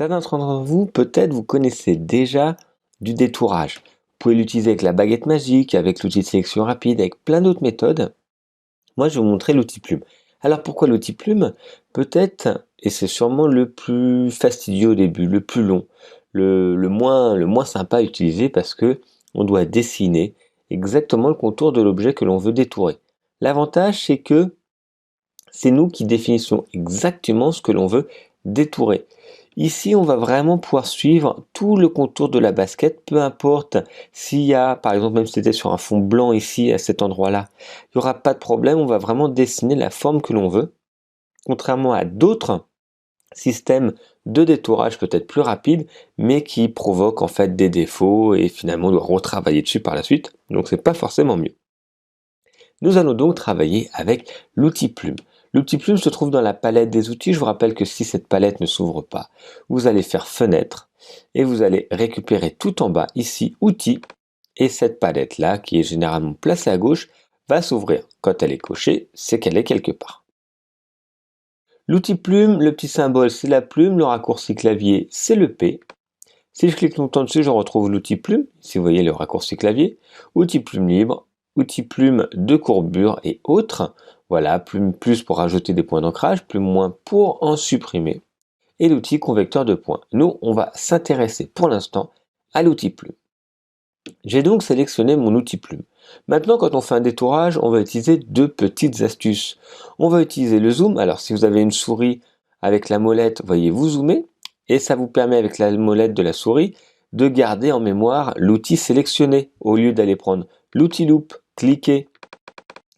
Certains d'entre vous, peut-être, vous connaissez déjà du détourage. Vous pouvez l'utiliser avec la baguette magique, avec l'outil de sélection rapide, avec plein d'autres méthodes. Moi, je vais vous montrer l'outil plume. Alors pourquoi l'outil plume? Peut-être, et c'est sûrement le plus fastidieux au début, le plus long, le moins sympa à utiliser parce que on doit dessiner exactement le contour de l'objet que l'on veut détourer. L'avantage, c'est que c'est nous qui définissons exactement ce que l'on veut détourer. Ici, on va vraiment pouvoir suivre tout le contour de la basket, peu importe s'il y a, par exemple, même si c'était sur un fond blanc ici, à cet endroit-là, il n'y aura pas de problème, on va vraiment dessiner la forme que l'on veut, contrairement à d'autres systèmes de détourage peut-être plus rapides, mais qui provoquent en fait des défauts et finalement on doit retravailler dessus par la suite, donc c'est pas forcément mieux. Nous allons donc travailler avec l'outil plume. L'outil plume se trouve dans la palette des outils. Je vous rappelle que si cette palette ne s'ouvre pas, vous allez faire fenêtre et vous allez récupérer tout en bas ici outils et cette palette là qui est généralement placée à gauche va s'ouvrir. Quand elle est cochée, c'est qu'elle est quelque part. L'outil plume, le petit symbole c'est la plume, le raccourci clavier c'est le P. Si je clique longtemps dessus, je retrouve l'outil plume, si vous voyez le raccourci clavier, outil plume libre, outil plume de courbure et autres. Voilà, plume plus pour rajouter des points d'ancrage, plume moins pour en supprimer. Et l'outil convecteur de points. Nous, on va s'intéresser pour l'instant à l'outil plume. J'ai donc sélectionné mon outil plume. Maintenant, quand on fait un détourage, on va utiliser deux petites astuces. On va utiliser le zoom. Alors, si vous avez une souris avec la molette, voyez, vous zoomez. Et ça vous permet, avec la molette de la souris, de garder en mémoire l'outil sélectionné au lieu d'aller prendre l'outil loupe, cliquer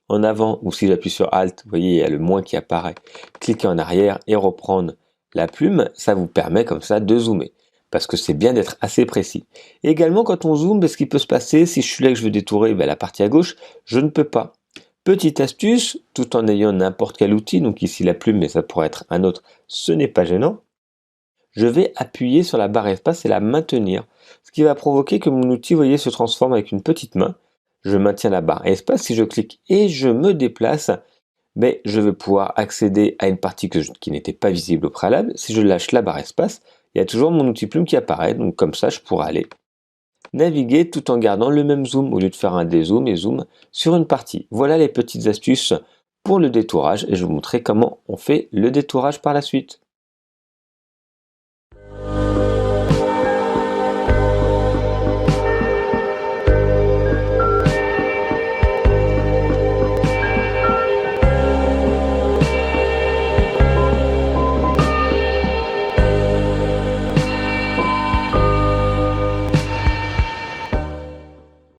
en avant, ou si j'appuie sur Alt, vous voyez, il y a le moins qui apparaît, cliquer en arrière et reprendre la plume, ça vous permet comme ça de zoomer. Parce que c'est bien d'être assez précis. Et également, quand on zoome, ce qui peut se passer, si je suis là que je veux détourer la partie à gauche, je ne peux pas. Petite astuce, tout en ayant n'importe quel outil, donc ici la plume, mais ça pourrait être un autre, ce n'est pas gênant. Je vais appuyer sur la barre espace et la maintenir. Ce qui va provoquer que mon outil, vous voyez, se transforme avec une petite main. Je maintiens la barre espace. Si je clique et je me déplace, je vais pouvoir accéder à une partie qui n'était pas visible au préalable. Si je lâche la barre espace, il y a toujours mon outil plume qui apparaît. Donc comme ça, je pourrai aller naviguer tout en gardant le même zoom au lieu de faire un dézoom et zoom sur une partie. Voilà les petites astuces pour le détourage et je vais vous montrer comment on fait le détourage par la suite.